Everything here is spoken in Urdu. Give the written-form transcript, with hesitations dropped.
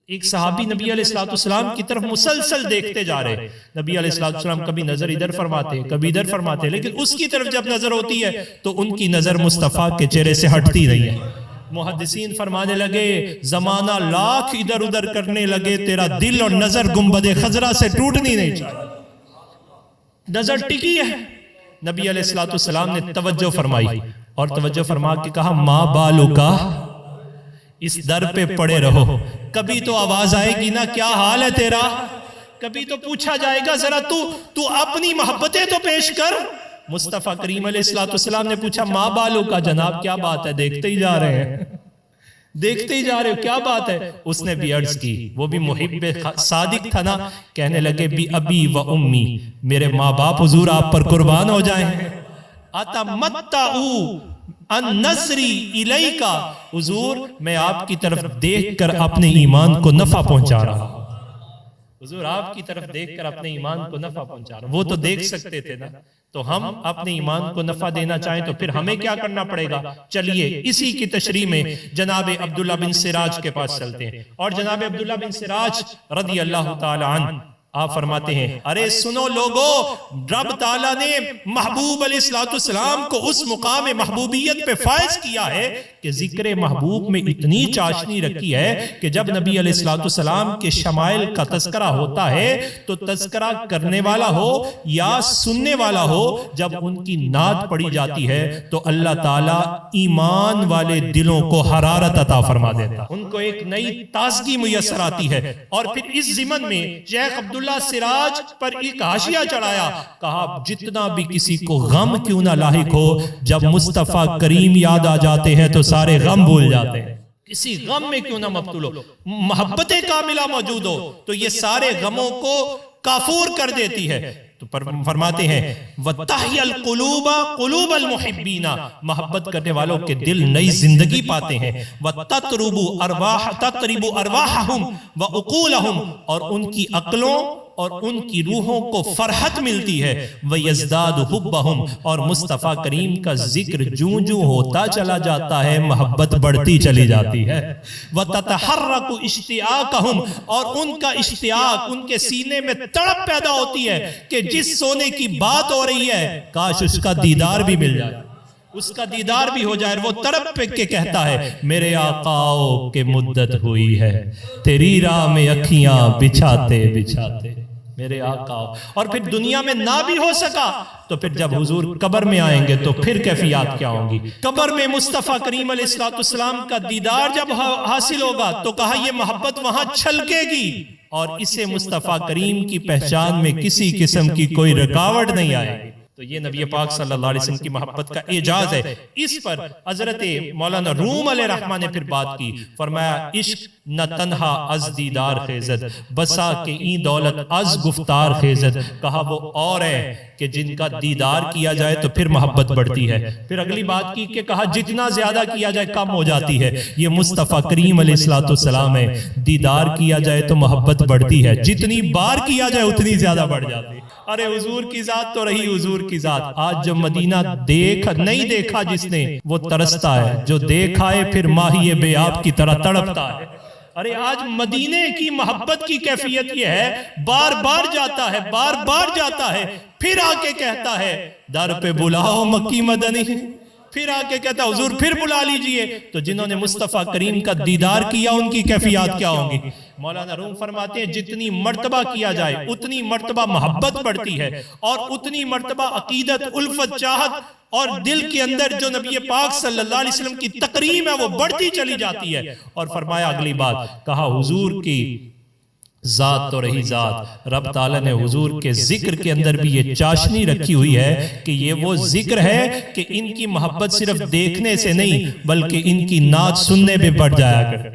ایک صحابی نبی علیہ السلام کی طرف مسلسل دیکھتے جا رہے، نبی علیہ السلام کبھی نظر ادھر فرماتے کبھی ادھر فرماتے، لیکن اس کی طرف جب نظر ہوتی ہے تو ان کی نظر مصطفیٰ کے چہرے سے ہٹتی نہیں ہے۔ محدثین فرمانے لگے زمانہ لاکھ ادھر ادھر کرنے لگے، تیرا دل اور نظر گنبد خضرا سے ٹوٹنی نہیں چاہیے، نظر ٹکی ہے۔ نبی علیہ السلام نے توجہ فرمائی اور توجہ فرما کے کہا ما بالو کا، اس در پہ پڑے رہو، کبھی تو آواز آئے گی نا کیا حال ہے تیرا، کبھی تو پوچھا جائے گا ذرا تو اپنی محبتیں تو پیش کر۔ مصطفیٰ کریم علیہ السلام نے پوچھا ما بالو کا، جناب کیا بات ہے، دیکھتے ہی جا رہے ہیں، دیکھتے ہی جا رہے ہو، کیا بات ہے؟ اس نے بھی عرض کی، وہ بھی محب صادق تھا نا، کہنے لگے بھی ابی و امی، میرے ماں باپ حضور آپ پر قربان ہو جائیں، اتمتعو ان نظری الیکا، حضور میں آپ کی طرف دیکھ کر اپنے ایمان کو نفع پہنچا رہا ہوں، حضور آپ کی طرف دیکھ کر اپنے ایمان کو نفع پہنچا رہا ہوں۔ وہ تو دیکھ سکتے تھے نا، تو ہم اپنے ایمان کو نفع دینا چاہیں تو پھر ہمیں کیا کرنا پڑے گا؟ چلیے اسی کی تشریح میں جناب عبداللہ بن سراج کے پاس چلتے ہیں، اور جناب عبداللہ بن سراج رضی اللہ تعالی عنہ آپ فرماتے ہیں ارے سنو لوگو، رب تعالیٰ نے محبوب علیہ السلام کو اس مقام محبوبیت پہ فائز کیا ہے کہ ذکر محبوب میں اتنی چاشنی رکھی ہے کہ جب نبی علیہ السلام کے شمائل کا تذکرہ ہوتا ہے تو تذکرہ کرنے والا ہو یا سننے والا ہو، جب ان کی نعت پڑھی جاتی ہے تو اللہ تعالیٰ ایمان والے دلوں کو حرارت عطا فرما دیتا، ان کو ایک نئی تازگی میسر آتی ہے۔ اور پھر اس ضمن میں شیخ عبداللہ سراج پر ایک حاشیہ چڑھایا، کہا جتنا بھی کسی کو غم کیوں نہ لاحق ہو، جب مصطفیٰ کریم یاد آ جاتے ہیں تو سارے غم بھول جاتے ہیں، کسی غم میں کیوں نہ مبتول ہو، محبت کاملہ موجود ہو تو یہ سارے غموں کو کافور کر دیتی ہے۔ تو فرماتے ہیں وَتَحْيَ الْقُلُوبَ قُلُوبَ الْمُحِبِّينَ، محبت کرنے والوں کے دل نئی زندگی پاتے ہیں، وَتَطْرِبُ أَرْوَاحَهُمْ وَعُقُولَهُمْ، اور ان کی عقلوں اور ان کی روحوں کو فرحت ملتی ہے، وَيَزْدَادُ حُبَّهُمْ، اور مصطفیٰ کریم کا ذکر جوں جوں ہوتا چلا جاتا ہے محبت بڑھتی چلی جاتی ہے، وَتَتَحَرَّكُ اشْتِيَاقَهُمْ، اور ان کا اشتیاق، ان کے سینے میں تڑپ پیدا ہوتی ہے کہ جس سونے کی بات ہو رہی ہے کاش اس کا دیدار بھی مل جائے، اس کا دیدار بھی ہو جائے، وہ تڑپ کے کہتا ہے میرے آقاؤ کے مدت ہوئی ہے تیری راہ میں اکھیاں بچھاتے بچھاتے، میرے آقا۔ اور پھر دنیا میں نہ بھی ہو سکا تو پھر جب حضور قبر میں آئیں گے تو پھر کیفیات کیا ہوں گی؟ قبر میں مصطفیٰ کریم علیہ السلام کا دیدار جب حاصل ہوگا تو کہا یہ محبت وہاں چھلکے گی، اور اسے مصطفیٰ کریم کی پہچان میں کسی قسم کی کوئی رکاوٹ نہیں آئے گی۔ تو یہ نبی پاک صلی اللہ علیہ وسلم کی محبت کا اعجاز ہے۔ اس پر حضرت مولانا روم علیہ رحمہ نے پھر بات کی، فرمایا عشق نہ تنہا از دیدار خیزت، بسا کہ این دولت از گفتار خیزت، کہا وہ اور ہے کہ جن کا دیدار کیا جائے تو پھر محبت بڑھتی ہے۔ پھر اگلی بات کی کہ کہا جتنا زیادہ کیا جائے کم ہو جاتی ہے، یہ مصطفیٰ کریم علیہ السلام ہے، دیدار کیا جائے تو محبت بڑھتی ہے، جتنی بار کیا جائے اتنی زیادہ بڑھ جاتی ہے۔ ارے حضور کی ذات تو رہی حضور کی ذات، آج جو مدینہ نہیں دیکھا جس نے وہ ترستا ہے، جو دیکھا ہے پھر ماہی بے آب کی طرح تڑپتا ہے۔ ارے آج مدینے کی محبت کی کیفیت یہ ہے، بار بار جاتا ہے، بار بار جاتا ہے، پھر آ کے کہتا ہے در پہ بلاؤ مکی مدنی، پھر آ کے کہتا حضور پھر بلا لیجئے۔ تو جنہوں نے مصطفیٰ کریم کا دیدار کیا ان کی کیفیات کیا ہوں گی؟ مولانا روم فرماتے ہیں جتنی مرتبہ کیا جائے اتنی مرتبہ محبت بڑھتی ہے، اور اتنی مرتبہ عقیدت، الفت، چاہت اور دل کے اندر جو نبی پاک صلی اللہ علیہ وسلم کی تقریم ہے وہ بڑھتی چلی جاتی ہے۔ اور فرمایا اگلی بات، کہا حضور کی ذات تو رہی ذات، رب تعالیٰ نے حضور کے ذکر کے اندر بھی یہ چاشنی رکھی ہوئی ہے کہ یہ وہ ذکر ہے کہ ان کی محبت صرف دیکھنے سے نہیں بلکہ ان کی نعت سننے پہ بڑھ جایا کرے۔